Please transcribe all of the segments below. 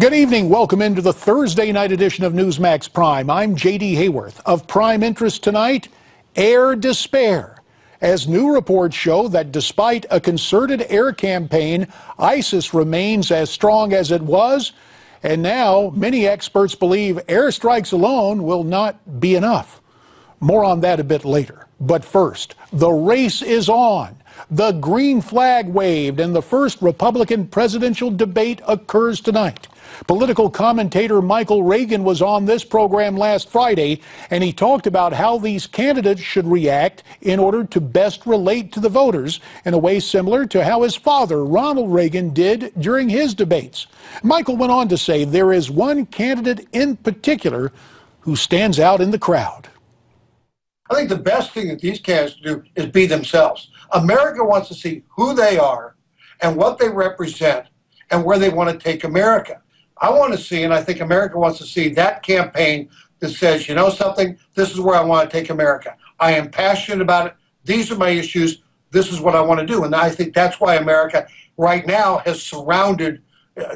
Good evening. Welcome into the Thursday night edition of Newsmax Prime. I'm J.D. Hayworth. Of prime interest tonight, air despair, as new reports show that despite a concerted air campaign, ISIS remains as strong as it was. And now many experts believe airstrikes alone will not be enough. More on that a bit later. But first, the race is on. The green flag waved, and the first Republican presidential debate occurs tonight. Political commentator Michael Reagan was on this program last Friday, and he talked about how these candidates should react in order to best relate to the voters in a way similar to how his father, Ronald Reagan, did during his debates. Michael went on to say there is one candidate in particular who stands out in the crowd. I think the best thing that these candidates do is be themselves. America wants to see who they are and what they represent and where they want to take America. I want to see, and I think America wants to see, that campaign that says, you know something, this is where I want to take America. I am passionate about it. These are my issues. This is what I want to do. And I think that's why America right now has surrounded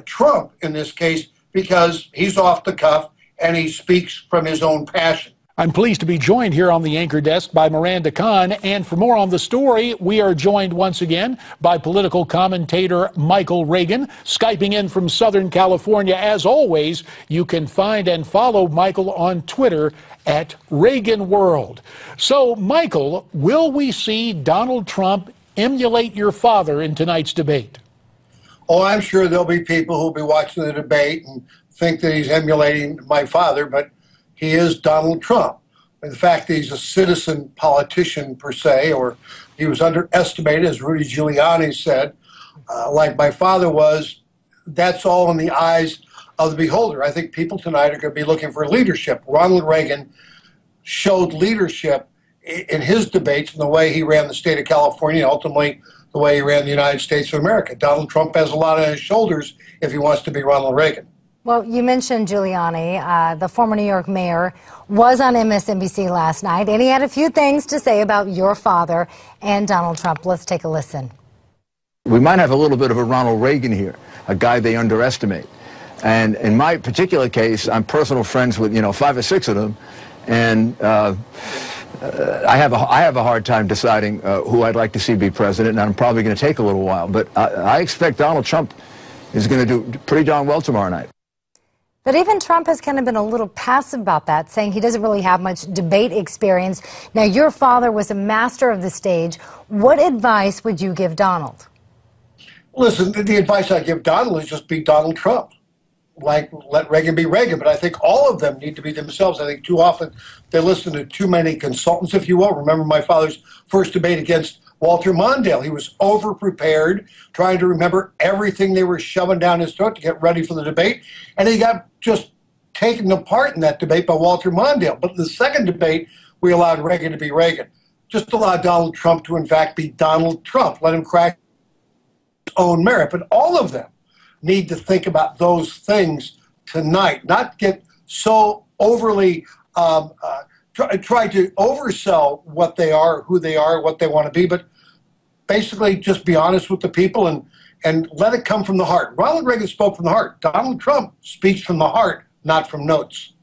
Trump in this case, because he's off the cuff and he speaks from his own passion. I'm pleased to be joined here on the anchor desk by Miranda Kahn, and for more on the story, we are joined once again by political commentator Michael Reagan, Skyping in from Southern California. As always, you can find and follow Michael on Twitter at Reagan World. So, Michael, will we see Donald Trump emulate your father in tonight's debate? Oh, I'm sure there'll be people who'll be watching the debate and think that he's emulating my father, but he is Donald Trump. And the fact that he's a citizen politician per se, or he was underestimated, as Rudy Giuliani said, like my father was, that's all in the eyes of the beholder. I think people tonight are going to be looking for leadership. Ronald Reagan showed leadership in his debates and the way he ran the state of California, ultimately the way he ran the United States of America. Donald Trump has a lot on his shoulders if he wants to be Ronald Reagan. Well, you mentioned Giuliani, the former New York mayor, was on MSNBC last night, and he had a few things to say about your father and Donald Trump. Let's take a listen. We might have a little bit of a Ronald Reagan here, a guy they underestimate. And in my particular case, I'm personal friends with, 5 or 6 of them, and I have a hard time deciding who I'd like to see be president, and I'm probably going to take a little while. But I expect Donald Trump is going to do pretty darn well tomorrow night. But even Trump has kind of been a little passive about that, saying he doesn't really have much debate experience. Now, your father was a master of the stage. What advice would you give Donald? Listen, the advice I give Donald is just be Donald Trump. Like, let Reagan be Reagan. But I think all of them need to be themselves. I think too often they listen to too many consultants, if you will. Remember my father's first debate against Walter Mondale. He was over-prepared, trying to remember everything they were shoving down his throat to get ready for the debate. And he got just taken apart in that debate by Walter Mondale. But in the second debate, we allowed Reagan to be Reagan. Just allow Donald Trump to, in fact, be Donald Trump. Let him crack his own merit. But all of them need to think about those things tonight, not get so overly try to oversell what they are, who they are, what they want to be, but basically just be honest with the people and let it come from the heart. Ronald Reagan spoke from the heart. Donald Trump speaks from the heart, not from notes.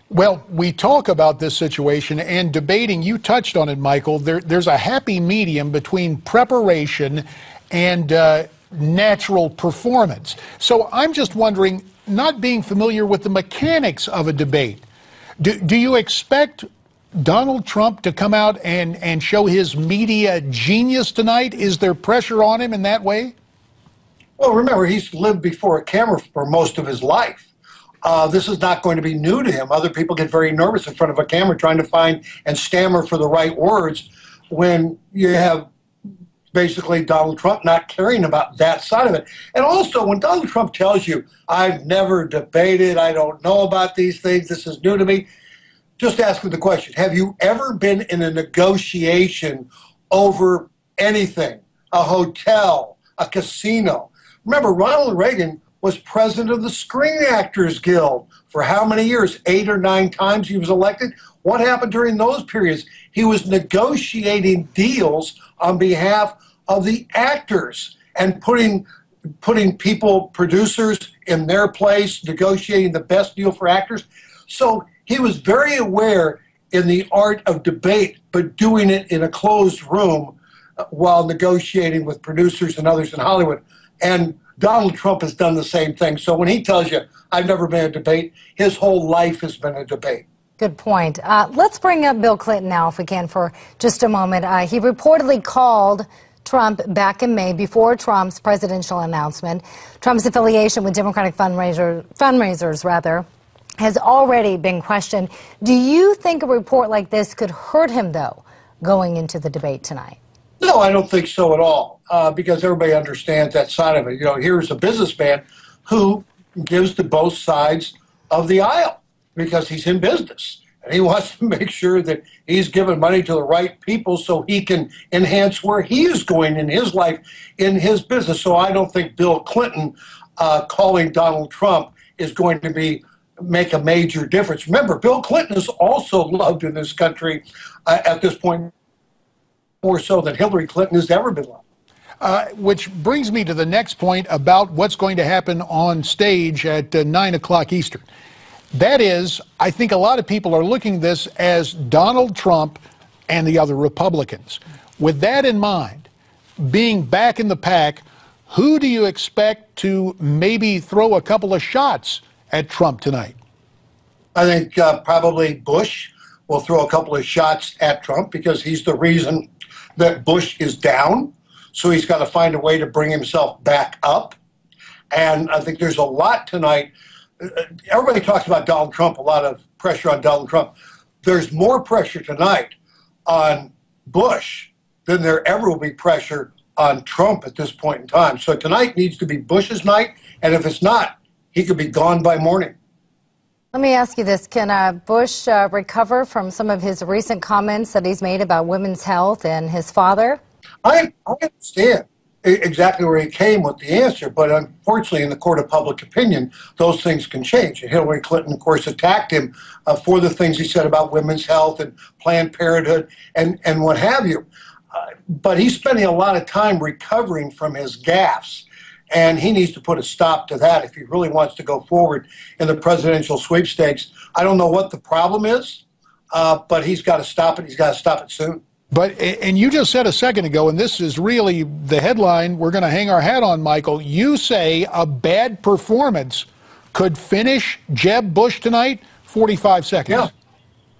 Well, we talk about this situation and debating. You touched on it, Michael. There's a happy medium between preparation and natural performance. So I'm just wondering, not being familiar with the mechanics of a debate, do you expect Donald Trump to come out and show his media genius tonight? Is there pressure on him in that way? Well, remember, he's lived before a camera for most of his life. This is not going to be new to him. Other people get very nervous in front of a camera trying to find and stammer for the right words when you have basically Donald Trump not caring about that side of it. And also, when Donald Trump tells you, I've never debated, I don't know about these things, this is new to me, just ask him the question, have you ever been in a negotiation over anything, a hotel, a casino? Remember, Ronald Reagan was president of the Screen Actors Guild for how many years? 8 or 9 times he was elected. What happened during those periods? He was negotiating deals on behalf of the actors and putting putting producers in their place, negotiating the best deal for actors. So he was very aware in the art of debate, but doing it in a closed room while negotiating with producers and others in Hollywood. And Donald Trump has done the same thing. So when he tells you, I've never been a debate, his whole life has been a debate. Good point. Let's bring up Bill Clinton now, if we can, for just a moment. He reportedly called Trump back in May before Trump's presidential announcement. Trump's affiliation with Democratic fundraisers has already been questioned. Do you think a report like this could hurt him, though, going into the debate tonight? No, I don't think so at all, because everybody understands that side of it. You know, here's a businessman who gives to both sides of the aisle because he's in business. And he wants to make sure that he's giving money to the right people so he can enhance where he is going in his life, in his business. So I don't think Bill Clinton calling Donald Trump is going to make a major difference. Remember, Bill Clinton is also loved in this country at this point, more so than Hillary Clinton has ever been loved. Which brings me to the next point about what's going to happen on stage at 9 o'clock Eastern. That is, I think a lot of people are looking at this as Donald Trump and the other Republicans. With that in mind, being back in the pack, who do you expect to maybe throw a couple of shots at Trump tonight? I think probably Bush will throw a couple of shots at Trump because he's the reason that Bush is down. So he's got to find a way to bring himself back up. And I think there's a lot tonight. Everybody talks about Donald Trump, a lot of pressure on Donald Trump. There's more pressure tonight on Bush than there ever will be pressure on Trump at this point in time. So tonight needs to be Bush's night, and if it's not, he could be gone by morning. Let me ask you this. Can Bush recover from some of his recent comments that he's made about women's health and his father? I understand exactly where he came with the answer, but unfortunately in the court of public opinion, those things can change. And Hillary Clinton, of course, attacked him for the things he said about women's health and Planned Parenthood and what have you. But he's spending a lot of time recovering from his gaffes, and he needs to put a stop to that if he really wants to go forward in the presidential sweepstakes. I don't know what the problem is, but he's got to stop it. He's got to stop it soon. But, and you just said a second ago, and this is really the headline we're going to hang our hat on, Michael. You say a bad performance could finish Jeb Bush tonight? 45 seconds. Yeah.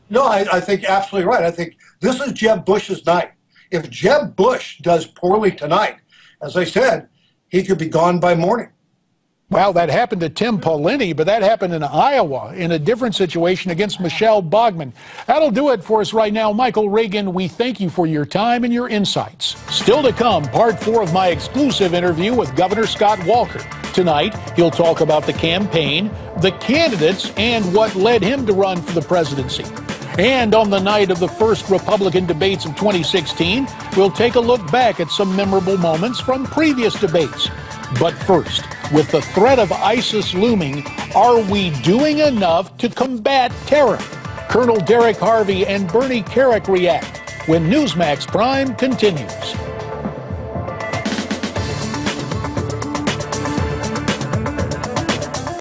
No, I think absolutely right. I think this is Jeb Bush's night. If Jeb Bush does poorly tonight, as I said, he could be gone by morning. Well, that happened to Tim Pawlenty, but that happened in Iowa in a different situation against Michelle Bogman. That'll do it for us right now. Michael Reagan, we thank you for your time and your insights. Still to come, part 4 of my exclusive interview with Governor Scott Walker. Tonight, he'll talk about the campaign, the candidates, and what led him to run for the presidency. And on the night of the first Republican debates of 2016, we'll take a look back at some memorable moments from previous debates. But first, with the threat of ISIS looming, are we doing enough to combat terror? Colonel Derek Harvey and Bernie Carrick react when Newsmax Prime continues.